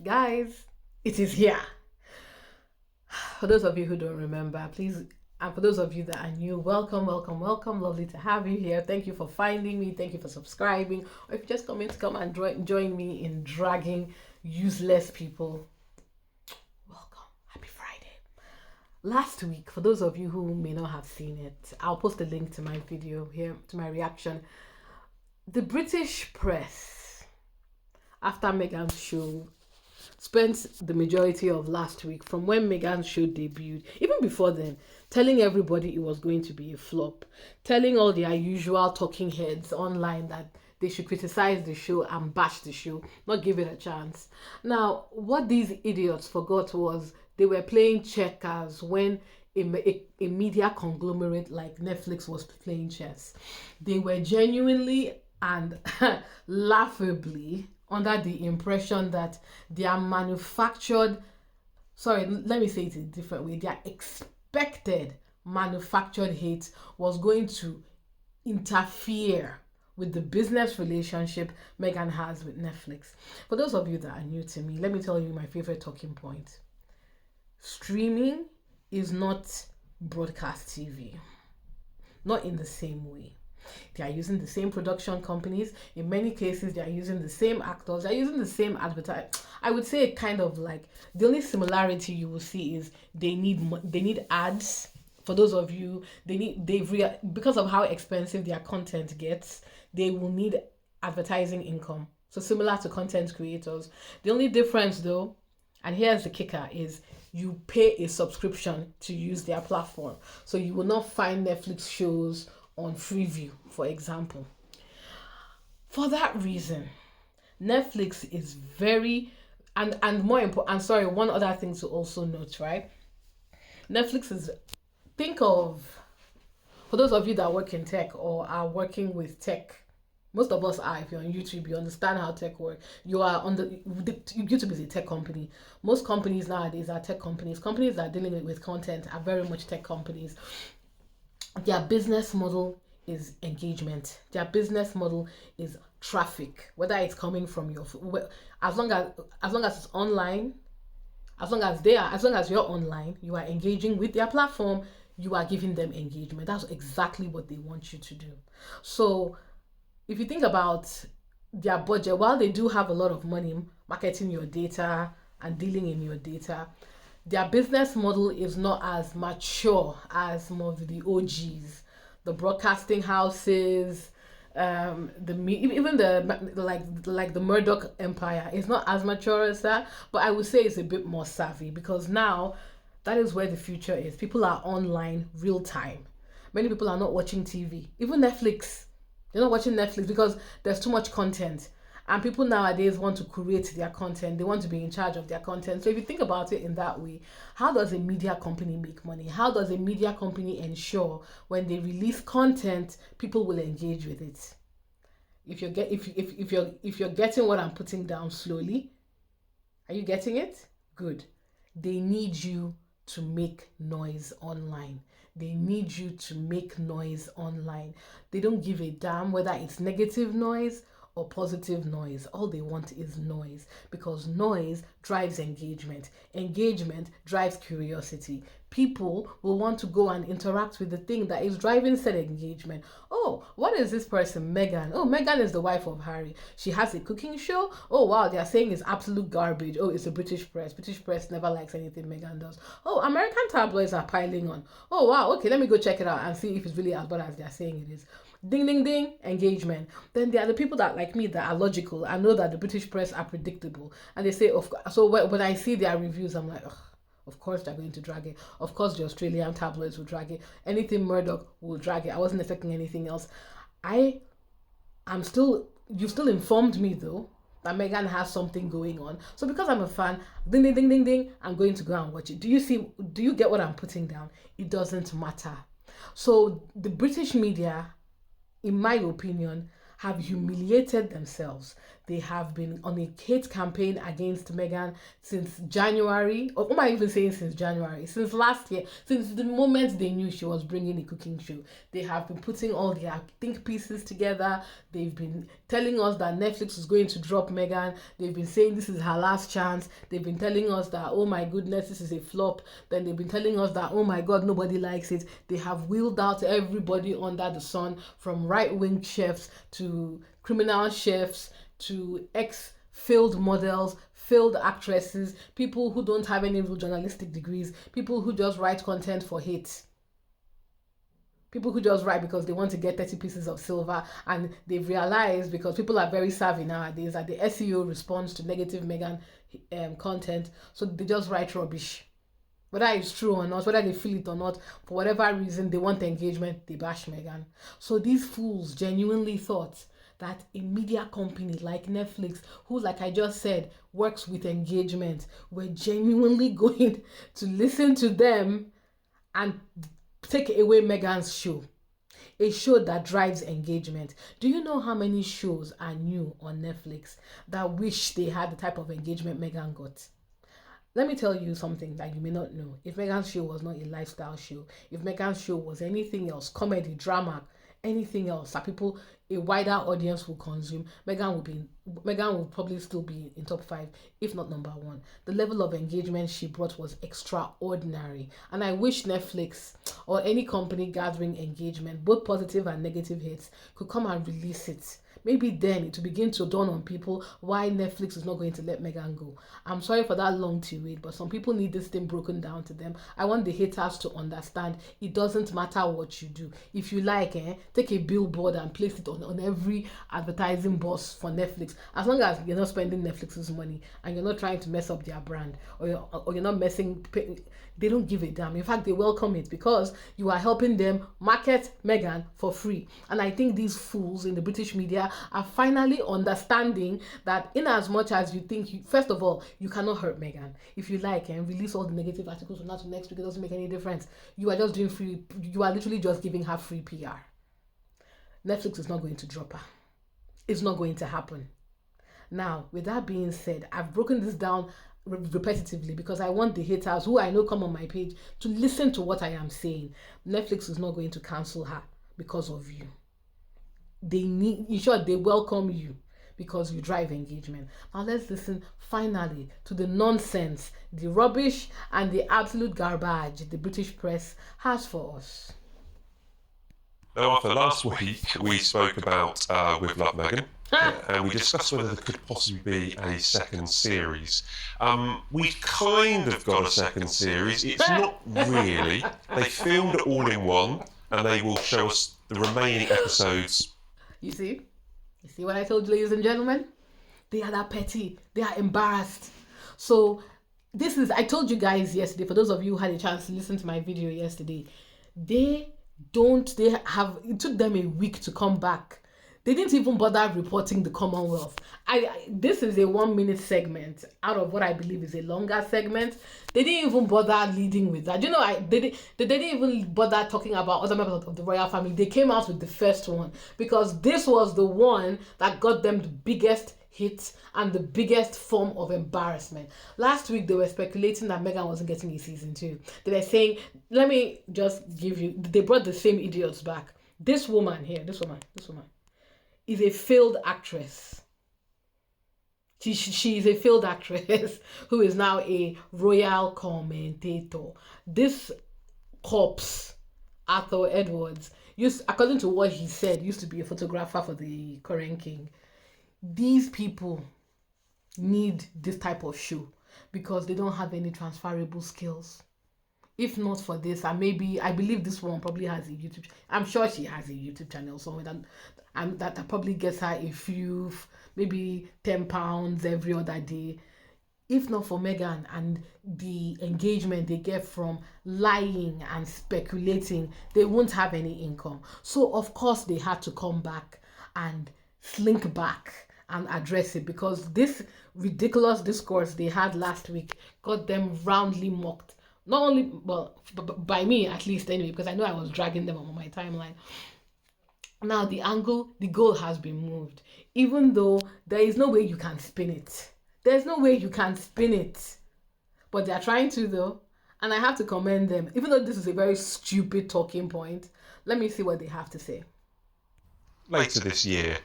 Guys, it is here. For those of you who don't remember, please, and for those of you that are new, welcome, welcome, welcome. Lovely to have you here. Thank you for finding me. Thank you for subscribing. Or if you're just coming to come and join me in dragging useless people, welcome. Happy Friday. Last week, for those of you who may not have seen it, I'll post a link to my video here, to my reaction. The British press, after Meghan's show, spent the majority of last week, from when Meghan's show debuted, even before then, telling everybody it was going to be a flop, telling all their usual talking heads online that they should criticize the show and bash the show, not give it a chance. Now, what these idiots forgot was they were playing checkers when a media conglomerate like Netflix was playing chess. They were genuinely and laughably under the impression that their manufactured, sorry, let me say it a different way, their expected manufactured hate was going to interfere with the business relationship Meghan has with Netflix. For those of you that are new to me, let me tell you my favorite talking point. Streaming is not broadcast TV, not in the same way. They are using the same production companies. In many cases, they are using the same actors. They are using the same advertise. I would say kind of like the only similarity you will see is they need ads. For those of you, because of how expensive their content gets, they will need advertising income. So similar to content creators. The only difference though, and here's the kicker, is you pay a subscription to use their platform. So you will not find Netflix shows on Freeview, for example. For that reason, Netflix is very, and more important, and sorry, one other thing to also note, right? Netflix is, think of, for those of you that work in tech or are working with tech, most of us are. If you're on YouTube, you understand how tech works. You are on YouTube is a tech company. Most companies nowadays are tech companies. Companies that are dealing with content are very much tech companies. Their business model is engagement. Their business model is traffic, whether it's coming from your, as long as it's online, as long as you're online, you are engaging with their platform, you are giving them engagement. That's exactly what they want you to do. So if you think about their budget, while they do have a lot of money marketing your data and dealing in your data, their business model is not as mature as some of the OGs, the broadcasting houses, even the the Murdoch empire is not as mature as that. But I would say it's a bit more savvy, because now that is where the future is. People are online real time. Many people are not watching TV. Even Netflix, they're not watching Netflix because there's too much content. And people nowadays want to create their content. They want to be in charge of their content. So if you think about it in that way, how does a media company make money? How does a media company ensure when they release content, people will engage with it? If you're getting what I'm putting down slowly, are you getting it? Good. They need you to make noise online. They need you to make noise online. They don't give a damn whether it's negative noise or positive noise. All they want is noise, because noise drives engagement. Engagement drives curiosity. People will want to go and interact with the thing that is driving said engagement. Oh, what is this person, Meghan? Oh, Meghan is the wife of Harry. She has a cooking show. Oh, wow, they are saying it's absolute garbage. Oh, it's a British press. British press never likes anything Meghan does. Oh, American tabloids are piling on. Oh, wow, okay, let me go check it out and see if it's really as bad as they're saying it is. Ding, ding, ding, engagement. Then there are the people that, like me, that are logical. I know that the British press are predictable. And they say, of course. So when I see their reviews, I'm like, ugh. Of course they're going to drag it. Of course the Australian tabloids will drag it. Anything Murdoch will drag it. I wasn't expecting anything else. You've still informed me though that Meghan has something going on. So because I'm a fan, ding, ding, ding, ding, ding, I'm going to go and watch it. Do you get what I'm putting down? It doesn't matter. So the British media, in my opinion, have humiliated themselves. They have been on a hate campaign against Meghan since January, or what am I even saying since January? Since last year, since the moment they knew she was bringing a cooking show. They have been putting all their think pieces together. They've been telling us that Netflix is going to drop Meghan. They've been saying this is her last chance. They've been telling us that, oh my goodness, this is a flop. Then they've been telling us that, oh my God, nobody likes it. They have wheeled out everybody under the sun, from right-wing chefs to criminal chefs to ex-failed models, failed actresses, people who don't have any real journalistic degrees, people who just write content for hate. People who just write because they want to get 30 pieces of silver, and they've realized, because people are very savvy nowadays, that the SEO responds to negative Meghan content, so they just write rubbish. Whether it's true or not, whether they feel it or not, for whatever reason, they want engagement, they bash Meghan. So these fools genuinely thought that a media company like Netflix, who, like I just said, works with engagement, were genuinely going to listen to them and take away Meghan's show. A show that drives engagement. Do you know how many shows are new on Netflix that wish they had the type of engagement Meghan got? Let me tell you something that you may not know. If Meghan's show was not a lifestyle show, if Meghan's show was anything else, comedy, drama, anything else that people, a wider audience will consume, Meghan will probably still be in top 5, if not number 1. The level of engagement she brought was extraordinary, and I wish Netflix or any company gathering engagement, both positive and negative hits, could come and release it. Maybe then it will begin to dawn on people why Netflix is not going to let Meghan go. I'm sorry for that long to wait, but some people need this thing broken down to them. I want the haters to understand it doesn't matter what you do. If you like, take a billboard and place it on every advertising box for Netflix. As long as you're not spending Netflix's money and you're not trying to mess up their brand, or you're not messing, they don't give a damn. In fact, they welcome it because you are helping them market Meghan for free. And I think these fools in the British media are finally understanding that, in as much as you think, first of all, you cannot hurt Meghan. If you like, and release all the negative articles from now to next week, it doesn't make any difference. You are just doing free, you are literally just giving her free PR. Netflix is not going to drop her. It's not going to happen. Now, with that being said, I've broken this down repetitively because I want the haters who I know come on my page to listen to what I am saying. Netflix is not going to cancel her because of you. In short, they welcome you because you drive engagement. Now let's listen finally to the nonsense, the rubbish, and the absolute garbage the British press has for us. Now, Arthur, last week we spoke about With Love, Meghan, and we discussed whether there could possibly be a second series. We've kind of got a second series. It's not really. They filmed it all in one, and they will show us the remaining episodes. You see what I told you, ladies and gentlemen? They are that petty. They are embarrassed. So I told you guys yesterday, for those of you who had a chance to listen to my video yesterday, it took them a week to come back. They didn't even bother reporting the Commonwealth. This is a 1-minute segment out of what I believe is a longer segment. They didn't even bother leading with that. They didn't even bother talking about other members of the royal family. They came out with the first one because this was the one that got them the biggest hit and the biggest form of embarrassment. Last week, they were speculating that Meghan wasn't getting a season 2. They were saying, let me just give you, they brought the same idiots back. This woman here, this woman is a failed actress. She is a failed actress who is now a royal commentator. This corpse, Arthur Edwards, according to what he said, used to be a photographer for the current king. These people need this type of show because they don't have any transferable skills. If not for this, and maybe, I believe this one probably has a YouTube, I'm sure she has a YouTube channel somewhere that probably gets her a few, maybe £10 every other day. If not for Meghan and the engagement they get from lying and speculating, they won't have any income. So of course they had to come back and slink back and address it, because this ridiculous discourse they had last week got them roundly mocked. Not only, well, by me at least anyway, because I know I was dragging them on my timeline. Now the goal has been moved. Even though there is no way you can spin it. There's no way you can spin it. But they're trying to though. And I have to commend them. Even though this is a very stupid talking point, let me see what they have to say. Later this year.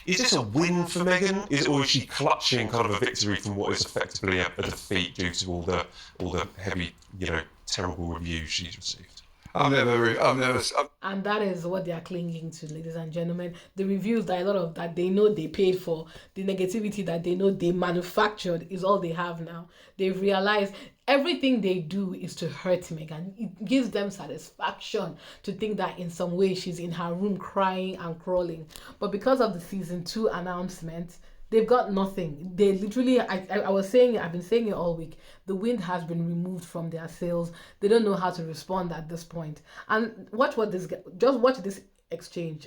Is this a win for Meghan? Or is she clutching kind of a victory from what is effectively a defeat due to all the heavy, terrible reviews she's received? And that is what they are clinging to, ladies and gentlemen. The reviews that a lot of that they know they paid for, the negativity that they know they manufactured is all they have now. They've realized everything they do is to hurt Meghan. It gives them satisfaction to think that in some way she's in her room crying and crawling. But because of the season 2 announcement, they've got nothing. They literally, I was saying it, I've been saying it all week. The wind has been removed from their sails. They don't know how to respond at this point. And watch what this, just watch this exchange.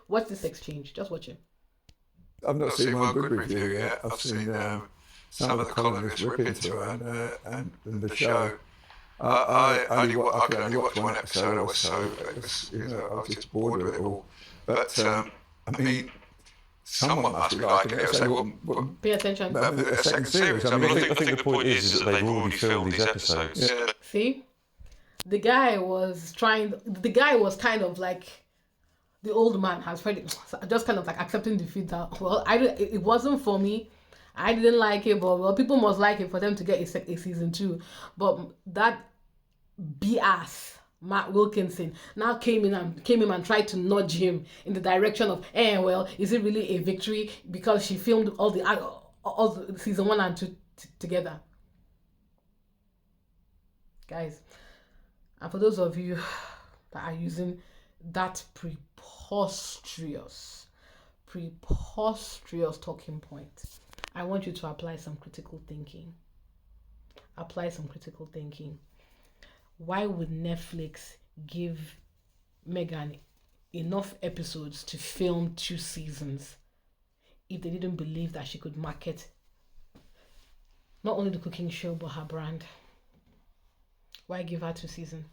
Watch this exchange. Just watch it. I've not seen one good review yet. I've seen some of the columnists rip into her and the show. I could only watch one episode or so. I was just bored with it all. But someone must be liking it. So pay attention. A second series. I think the point is that they've already filmed these episodes. Yeah. See, the guy was kind of like the old man has heard, just kind of like accepting defeat. That it wasn't for me. I didn't like it, but people must like it for them to get a season 2. But that BS. Matt Wilkinson now came in and tried to nudge him in the direction of, is it really a victory because she filmed all the season 1 and 2 together? Guys, and for those of you that are using that preposterous talking point, I want you to apply some critical thinking. Why would Netflix give Meghan enough episodes to film 2 seasons if they didn't believe that she could market not only the cooking show but her brand? Why give her 2 seasons?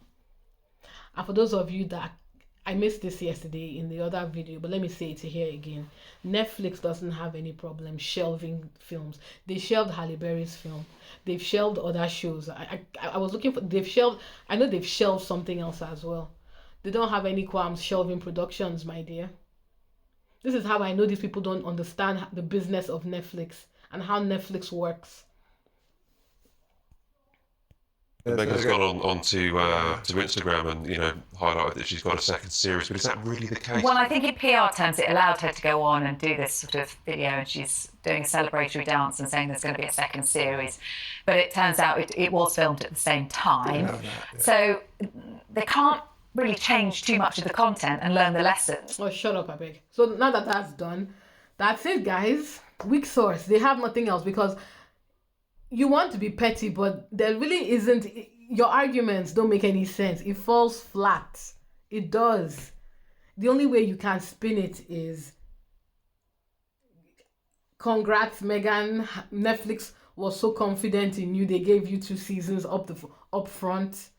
And for those of you that, I missed this yesterday in the other video, but let me say it here again. Netflix doesn't have any problem shelving films. They shelved Halle Berry's film. They've shelved other shows. I was looking for, I know they've shelved something else as well. They don't have any qualms shelving productions, my dear. This is how I know these people don't understand the business of Netflix and how Netflix works. Meghan's gone on to Instagram and highlighted that she's got a second series, but is that really the case? Well, I think in PR terms it allowed her to go on and do this sort of video, and she's doing a celebratory dance and saying there's going to be a second series, but it turns out it was filmed at the same time, so they can't really change too much of the content and learn the lessons. Oh, shut up, I beg. So now that that's done, that's it, guys. Weak source. They have nothing else because you want to be petty, but there really isn't. Your arguments don't make any sense. It falls flat. It does. The only way you can spin it is, congrats, Meghan. Netflix was so confident in you. They gave you 2 seasons up front.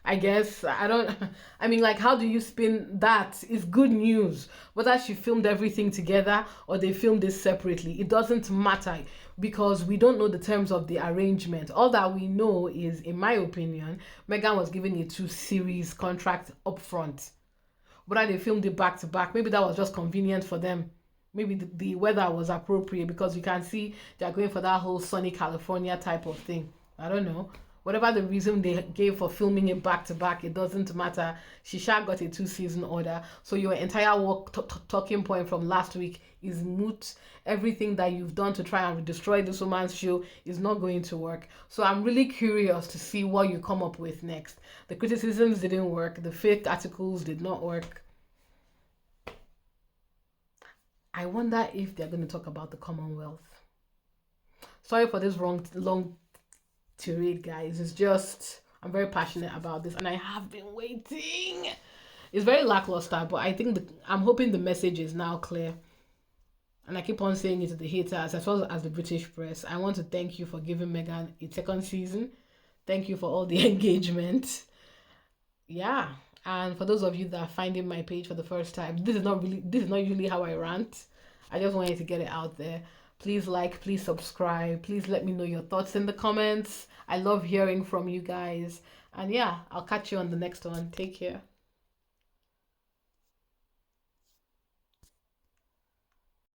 I guess. I mean, like, how do you spin that? It's good news. Whether she filmed everything together or they filmed it separately, it doesn't matter because we don't know the terms of the arrangement. All that we know is, in my opinion, Meghan was given a 2-series contract up front. Whether they filmed it back to back, maybe that was just convenient for them. Maybe the weather was appropriate because you can see they're going for that whole sunny California type of thing. I don't know. Whatever the reason they gave for filming it back to back, it doesn't matter. Shisha got a 2-season order. So your entire talking point from last week is moot. Everything that you've done to try and destroy this woman's show is not going to work. So I'm really curious to see what you come up with next. The criticisms didn't work. The fake articles did not work. I wonder if they're going to talk about the Commonwealth. Sorry for this long tirade, guys. It's just, I'm very passionate about this and I have been waiting. It's very lackluster, but I think I'm hoping the message is now clear. And I keep on saying it to the haters as well as the British press. I want to thank you for giving Meghan a second season. Thank you for all the engagement. Yeah, And for those of you that are finding my page for the first time, this is not usually how I rant. I just wanted to get it out there. Please like, please subscribe, please let me know your thoughts in the comments. I love hearing from you guys. And yeah, I'll catch you on the next one. Take care.